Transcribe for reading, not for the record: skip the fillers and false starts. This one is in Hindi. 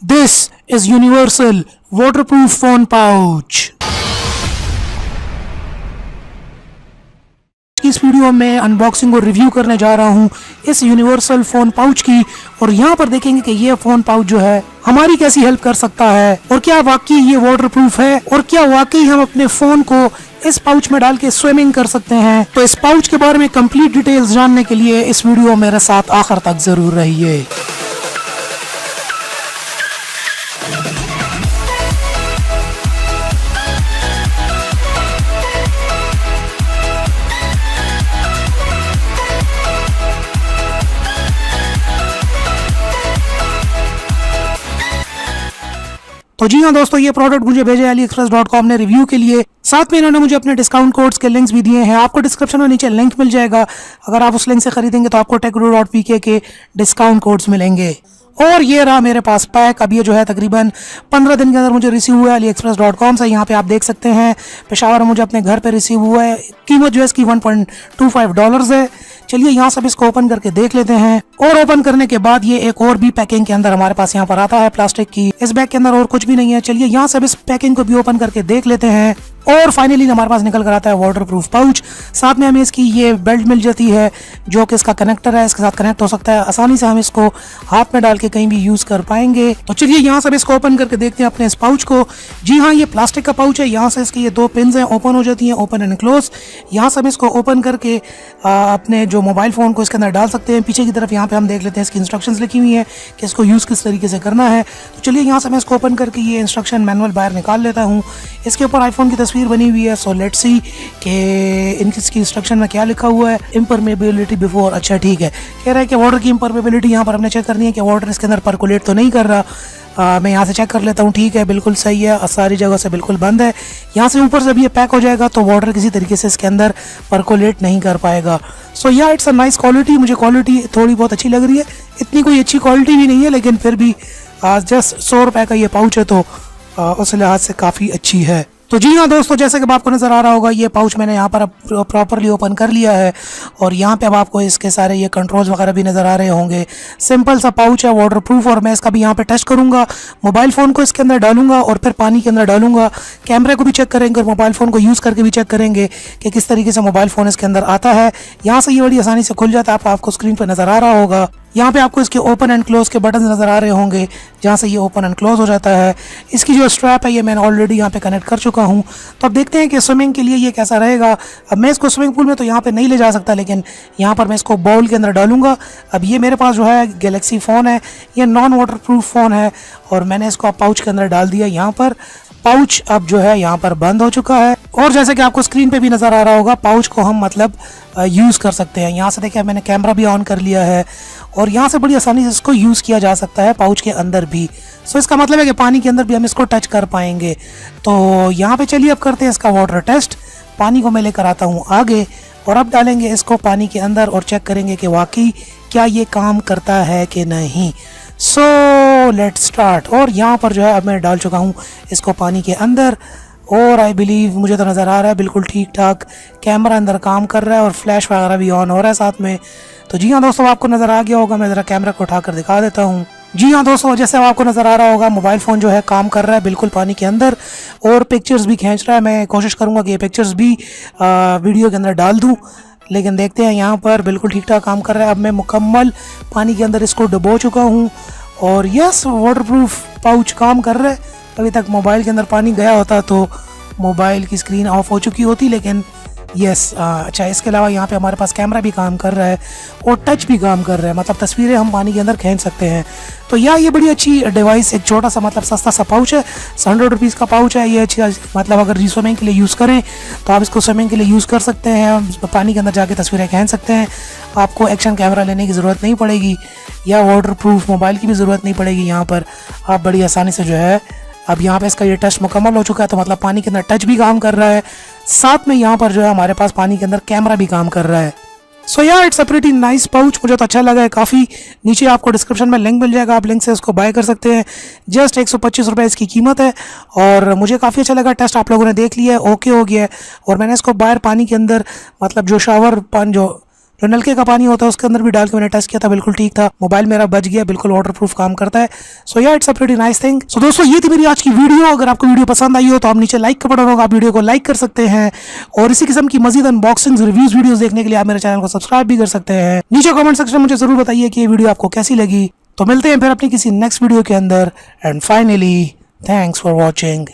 This is universal waterproof phone pouch. इस वीडियो में अनबॉक्सिंग और रिव्यू करने जा रहा हूं इस यूनिवर्सल फोन पाउच की, और यहां पर देखेंगे कि ये फोन पाउच जो है हमारी कैसी हेल्प कर सकता है, और क्या वाकई ये वाटरप्रूफ है, और क्या वाकई हम अपने फोन को इस पाउच में डाल के स्विमिंग कर सकते हैं। तो इस पाउच के बारे में कंप्लीट डिटेल्स जानने के लिए इस वीडियो मेरे साथ आखिर तक जरूर रहिए। तो जी हाँ दोस्तों, ये प्रोडक्ट मुझे भेजे AliExpress.com ने रिव्यू के लिए। साथ में इन्होंने मुझे अपने डिस्काउंट कोड्स के लिंक्स भी दिए हैं। आपको डिस्क्रिप्शन में नीचे लिंक मिल जाएगा। अगर आप उस लिंक से खरीदेंगे तो आपको Urdu.PK के डिस्काउंट कोड्स मिलेंगे। और ये रहा मेरे पास पैक। अब ये जो है तकरीबन 15 दिन के अंदर मुझे रिसीव हुआ है AliExpress.com से। यहाँ पे आप देख सकते हैं पेशावर में मुझे अपने घर पे रिसीव हुआ है। कीमत जो है इसकी $1.25 है। चलिए यहाँ सब इसको ओपन करके देख लेते हैं। और ओपन करने के बाद ये एक और भी पैकिंग के अंदर हमारे पास यहाँ पर आता है प्लास्टिक की। इस बैग के अंदर और कुछ भी नहीं है। चलिए यहाँ सब इस पैकिंग को भी ओपन करके देख लेते हैं। और फाइनली हमारे पास निकल कर आता है वाटरप्रूफ पाउच। साथ में हमें इसकी ये बेल्ट मिल जाती है जो कि इसका कनेक्टर है, इसके साथ कनेक्ट हो सकता है। आसानी से हम इसको हाथ में डाल के कहीं भी यूज कर पाएंगे। तो चलिए यहाँ सब इसको ओपन करके देखते हैं अपने इस पाउच को। जी हाँ, ये प्लास्टिक का पाउच है। यहाँ से इसकी ये 2 पिन्स हैं, ओपन हो जाती हैं, ओपन एंड क्लोज। यहाँ सब इसको ओपन करके अपने जो मोबाइल फोन को इसके अंदर डाल सकते हैं। पीछे की तरफ यहाँ पे हम देख लेते हैं इसकी इंस्ट्रक्शंस लिखी हुई है कि इसको यूज किस तरीके से करना है। तो चलिए यहाँ से मैं इसको ओपन करके ये इंस्ट्रक्शन मैनुअल बाहर निकाल लेता हूँ। इसके ऊपर आईफोन की तस्वीर बनी हुई है। सो लेट्स सी कि इनकी इंस्ट्रक्शन में क्या लिखा हुआ है। इम्परमेबिलिटी बिफोर, अच्छा ठीक है। कह रहा है कि वाटर की इम्परमेबिलिटी यहाँ पर हमने चेक करनी है कि वाटर इसके अंदर परकोलेट तो नहीं कर रहा। मैं यहाँ से चेक कर लेता हूँ। ठीक है, बिल्कुल सही है, सारी जगह से बिल्कुल बंद है। यहाँ से ऊपर से भी ये पैक हो जाएगा तो वाटर किसी तरीके से इसके अंदर परकोलेट नहीं कर पाएगा। सो yeah it's a nice quality. मुझे क्वालिटी थोड़ी बहुत अच्छी लग रही है। इतनी कोई अच्छी क्वालिटी भी नहीं है, लेकिन फिर भी जस्ट 100 रुपये का ये पाउच है तो उस लिहाज से काफ़ी अच्छी है। तो जी हाँ दोस्तों, जैसे कि आपको नज़र आ रहा होगा ये पाउच मैंने यहाँ पर अब प्रॉपरली ओपन कर लिया है। और यहाँ पे अब आपको इसके सारे ये कंट्रोल्स वगैरह भी नज़र आ रहे होंगे। सिंपल सा पाउच है, वाटरप्रूफ। और मैं इसका भी यहाँ पे टेस्ट करूँगा। मोबाइल फ़ोन को इसके अंदर डालूंगा और फिर पानी के अंदर डालूंगा। कैमरे को भी चेक करेंगे और मोबाइल फ़ोन को यूज़ करके भी चेक करेंगे कि किस तरीके से मोबाइल फ़ोन इसके अंदर आता है। यहाँ से ये बड़ी आसानी से खुल जाता है। आपको स्क्रीन पर नज़र आ रहा होगा। यहाँ पे आपको इसके ओपन एंड क्लोज के बटन नज़र आ रहे होंगे जहाँ से ये ओपन एंड क्लोज हो जाता है। इसकी जो स्ट्रैप है ये मैंने ऑलरेडी यहाँ पे कनेक्ट कर चुका हूँ। तो अब देखते हैं कि स्विमिंग के लिए ये कैसा रहेगा। अब मैं इसको स्विमिंग पूल में तो यहाँ पे नहीं ले जा सकता, लेकिन यहाँ पर मैं इसको बाउल के अंदर डालूंगा। अब ये मेरे पास जो है गैलेक्सी फ़ोन है, ये नॉन वाटरप्रूफ फ़ोन है और मैंने इसको पाउच के अंदर डाल दिया। यहाँ पर पाउच अब जो है यहाँ पर बंद हो चुका है। और जैसे कि आपको स्क्रीन पे भी नज़र आ रहा होगा, पाउच को हम मतलब यूज़ कर सकते हैं। यहाँ से देखिए मैंने कैमरा भी ऑन कर लिया है और यहाँ से बड़ी आसानी से इसको यूज़ किया जा सकता है पाउच के अंदर भी। सो इसका मतलब है कि पानी के अंदर भी हम इसको टच कर पाएंगे। तो यहाँ पे चलिए अब करते हैं इसका वाटर टेस्ट। पानी को मैं लेकर आता हूँ आगे और अब डालेंगे इसको पानी के अंदर और चेक करेंगे कि वाकई क्या ये काम करता है कि नहीं। So let's start. और यहाँ पर जो है अब मैं डाल चुका हूँ इसको पानी के अंदर और आई बिलीव मुझे तो नज़र आ रहा है बिल्कुल ठीक ठाक कैमरा अंदर काम कर रहा है और फ्लैश वगैरह भी ऑन हो रहा है साथ में। तो जी हाँ दोस्तों, आपको नज़र आ गया होगा। मैं ज़रा कैमरा को उठाकर दिखा देता हूँ। जी हाँ दोस्तों, जैसे आपको नज़र आ रहा होगा मोबाइल फ़ोन जो है काम कर रहा है बिल्कुल पानी के अंदर और पिक्चर्स भी खींच रहा है। मैं कोशिश करूँगा कि ये पिक्चर्स भी वीडियो के अंदर डाल दूँ, लेकिन देखते हैं। यहाँ पर बिल्कुल ठीक ठाक काम कर रहा है। अब मैं मुकम्मल पानी के अंदर इसको डुबो चुका हूँ और यस, वाटरप्रूफ पाउच काम कर रहा है। अभी तक मोबाइल के अंदर पानी गया होता तो मोबाइल की स्क्रीन ऑफ हो चुकी होती, लेकिन यस अच्छा, इसके अलावा यहाँ पे हमारे पास कैमरा भी काम कर रहा है और टच भी काम कर रहा है, मतलब तस्वीरें हम पानी के अंदर खींच सकते हैं। तो ये बड़ी अच्छी डिवाइस, एक छोटा सा मतलब सस्ता सा पाउच है। 100 रुपीज़ का पाउच है ये। अच्छी मतलब अगर स्विमिंग के लिए यूज़ करें तो आप इसको स्विमिंग के लिए यूज़ कर सकते हैं। पानी के अंदर जाके तस्वीरें खींच सकते हैं। आपको एक्शन कैमरा लेने की ज़रूरत नहीं पड़ेगी या वाटरप्रूफ मोबाइल की भी ज़रूरत नहीं पड़ेगी। यहाँ पर आप बड़ी आसानी से जो है, अब यहाँ पे इसका ये टच मुकम्मल हो चुका है तो मतलब पानी के अंदर टच भी काम कर रहा है, साथ में यहाँ पर जो है हमारे पास पानी के अंदर कैमरा भी काम कर रहा है। So yeah it's a pretty nice pouch. मुझे तो अच्छा लगा है काफ़ी। नीचे आपको डिस्क्रिप्शन में लिंक मिल जाएगा, आप लिंक से उसको बाय कर सकते हैं। जस्ट 125 रुपये इसकी कीमत है और मुझे काफ़ी अच्छा लगा। टेस्ट आप लोगों ने देख लिया है, ओके हो गया है। और मैंने इसको बाहर पानी के अंदर मतलब जो शावर पानी जो जो नलके का पानी होता है उसके अंदर भी डाल के मैंने टेस्ट किया था, बिल्कुल ठीक था। मोबाइल मेरा बच गया, बिल्कुल वाटरप्रूफ काम करता है। So yeah it's a pretty nice thing. So दोस्तों ये थी मेरी आज की वीडियो। अगर आपको वीडियो पसंद आई हो तो आप नीचे लाइक का बटन होगा, आप वीडियो को लाइक कर सकते हैं और इसी किस्म की मजीद अनबॉक्सिंग रिव्यूज वीडियोस देखने के लिए आप मेरे चैनल को सब्सक्राइब भी कर सकते हैं। नीचे कमेंट सेक्शन में मुझे जरूर बताइए कि ये वीडियो आपको कैसी लगी। तो मिलते हैं फिर अपनी किसी नेक्स्ट वीडियो के अंदर। And finally thanks for watching.